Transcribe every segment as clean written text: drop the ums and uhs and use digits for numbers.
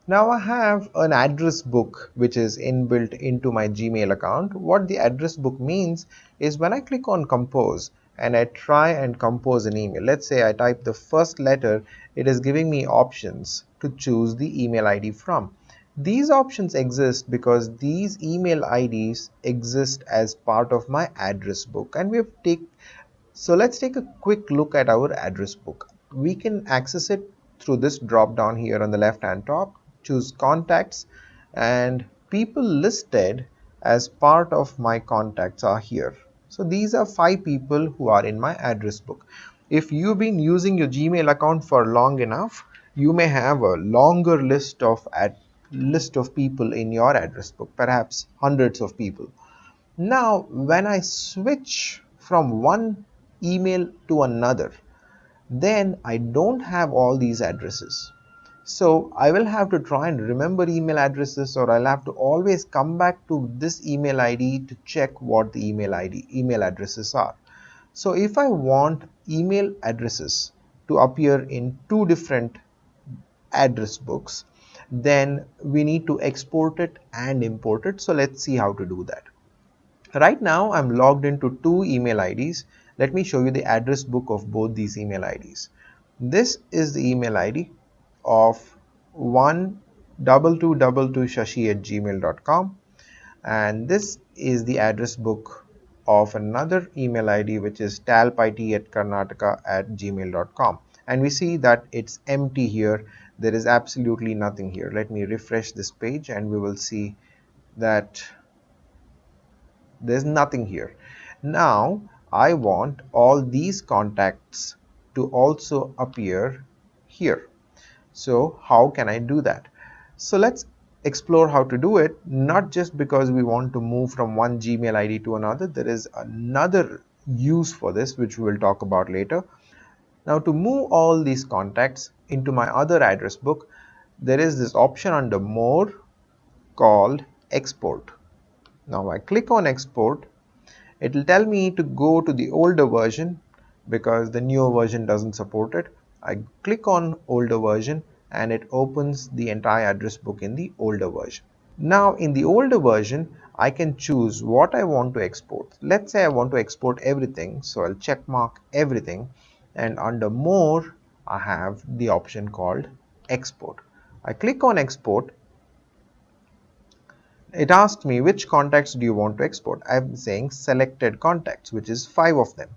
Now I have an address book which is inbuilt into my Gmail account. What the address book means is when I click on compose and I try and compose an email, let's say I type the first letter, it is giving me options to choose the email ID from. These options exist because these email IDs exist as part of my address book, and so let's take a quick look at our address book. We can access it through this drop down here on the left hand top, choose contacts, and people listed as part of my contacts are here. So these are 5 people who are in my address book. If you've been using your Gmail account for long enough, you may have a longer list of people in your address book, perhaps hundreds of people. Now, when I switch from one email to another, then I don't have all these addresses. So I will have to try and remember email addresses, or I'll have to always come back to this email ID to check what the email addresses are. So if I want email addresses to appear in 2 different address books, then we need to export it and import it. So let's see how to do that. Right now I'm logged into 2 email IDs. Let me show you the address book of both these email IDs. This is the email ID of 12222shashi@gmail.com, and this is the address book of another email ID which is talpit@karnataka@gmail.com, and we see that it's empty here. There is absolutely nothing here. Let me refresh this page and we will see that there's nothing here. Now I want all these contacts to also appear here. So how can I do that? So let's explore how to do it, not just because we want to move from one Gmail ID to another. There is another use for this which we will talk about later. Now to move all these contacts into my other address book, there is this option under more called export. Now I click on export. It will tell me to go to the older version because the newer version doesn't support it. I click on older version and it opens the entire address book in the older version. Now in the older version, I can choose what I want to export. Let's say I want to export everything, so I'll check mark everything, and under more I have the option called export. I click on export. It asks me which contacts do you want to export. I'm saying selected contacts, which is 5 of them,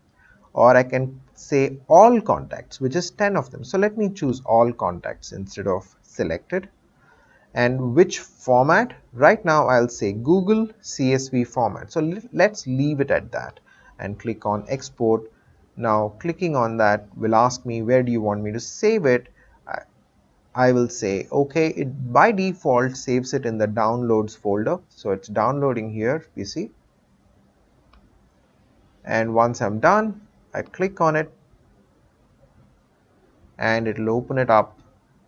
or I can say all contacts, which is 10 of them. So let me choose all contacts instead of selected. And which format? Right now I'll say Google CSV format. So let's leave it at that and click on export. Now clicking on that will ask me where do you want me to save it. I will say okay. It by default saves it in the downloads folder, so it's downloading here, you see. And once I'm done, I click on it and it will open it up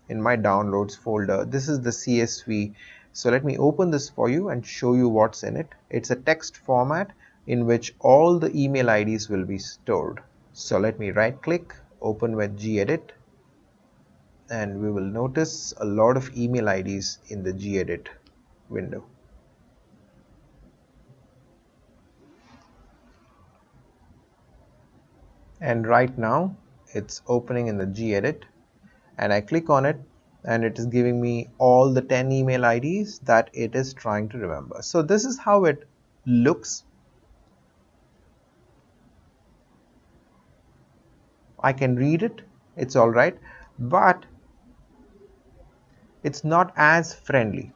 in my downloads folder. This is the CSV. So let me open this for you and show you what's in it. It's a text format in which all the email IDs will be stored. So let me right click, open with gedit, and we will notice a lot of email IDs in the gedit window. And right now it's opening in the gedit, and I click on it and it is giving me all the 10 email IDs that it is trying to remember. So this is how it looks. I can read it, it's all right, but it's not as friendly.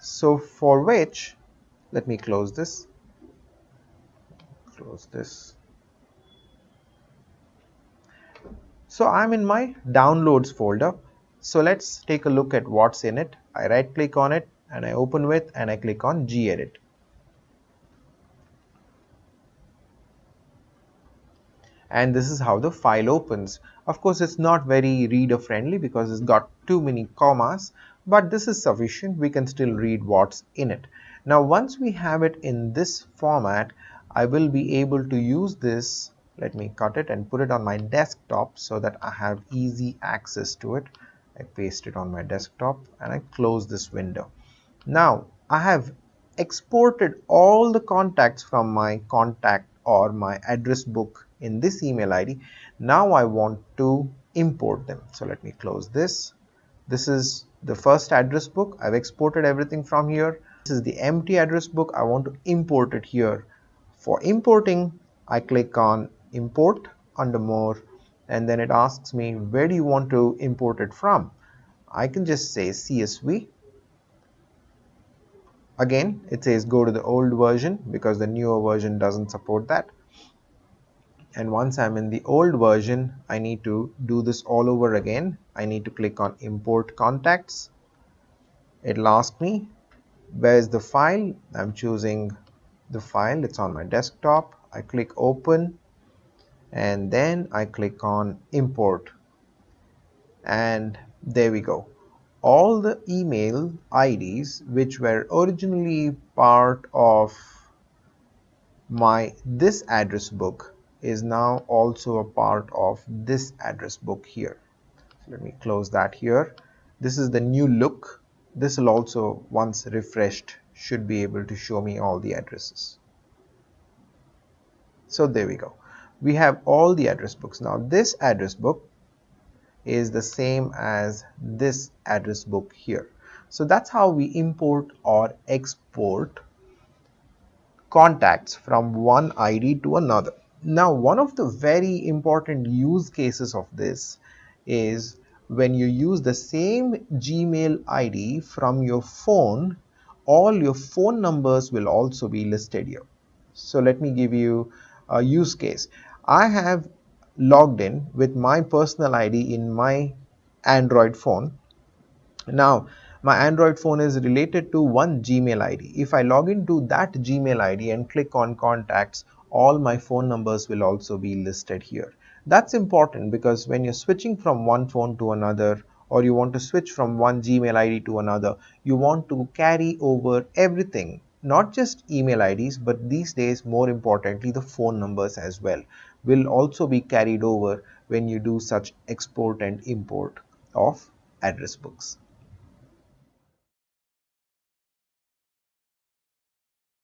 So for which, let me close this. So I'm in my downloads folder. So let's take a look at what's in it. I right click on it and I open with and I click on gedit. And this is how the file opens. Of course, it's not very reader friendly because it's got too many commas, but this is sufficient. We can still read what's in it. Now once we have it in this format, I will be able to use this. Let me cut it and put it on my desktop so that I have easy access to it. I paste it on my desktop and I close this window. Now I have exported all the contacts from my contact or my address book in this email ID. Now I want to import them. So let me close this. This is the first address book. I've exported everything from here. This is the empty address book. I want to import it here. For importing, I click on import under more, and then it asks me where do you want to import it from. I can just say CSV. Again, it says go to the old version because the newer version doesn't support that. And once I'm in the old version, I need to do this all over again. I need to click on import contacts. It'll ask me where is the file. I'm choosing the file. It's on my desktop. I click open and then I click on import, and there we go. All the email IDs which were originally part of this address book is now also a part of this address book here. So let me close that here. This is the new look. This will also, once refreshed, should be able to show me all the addresses. So there we go. We have all the address books. Now this address book is the same as this address book here. So that's how we import or export contacts from one ID to another. Now, one of the very important use cases of this is when you use the same Gmail ID from your phone, all your phone numbers will also be listed here. So let me give you a use case. I have logged in with my personal ID in my Android phone. Now, my Android phone is related to one Gmail ID. If I log into that Gmail ID and click on contacts, all my phone numbers will also be listed here. That's important because when you're switching from one phone to another, or you want to switch from one Gmail ID to another, you want to carry over everything, not just email IDs, but these days, more importantly, the phone numbers as well will also be carried over when you do such export and import of address books.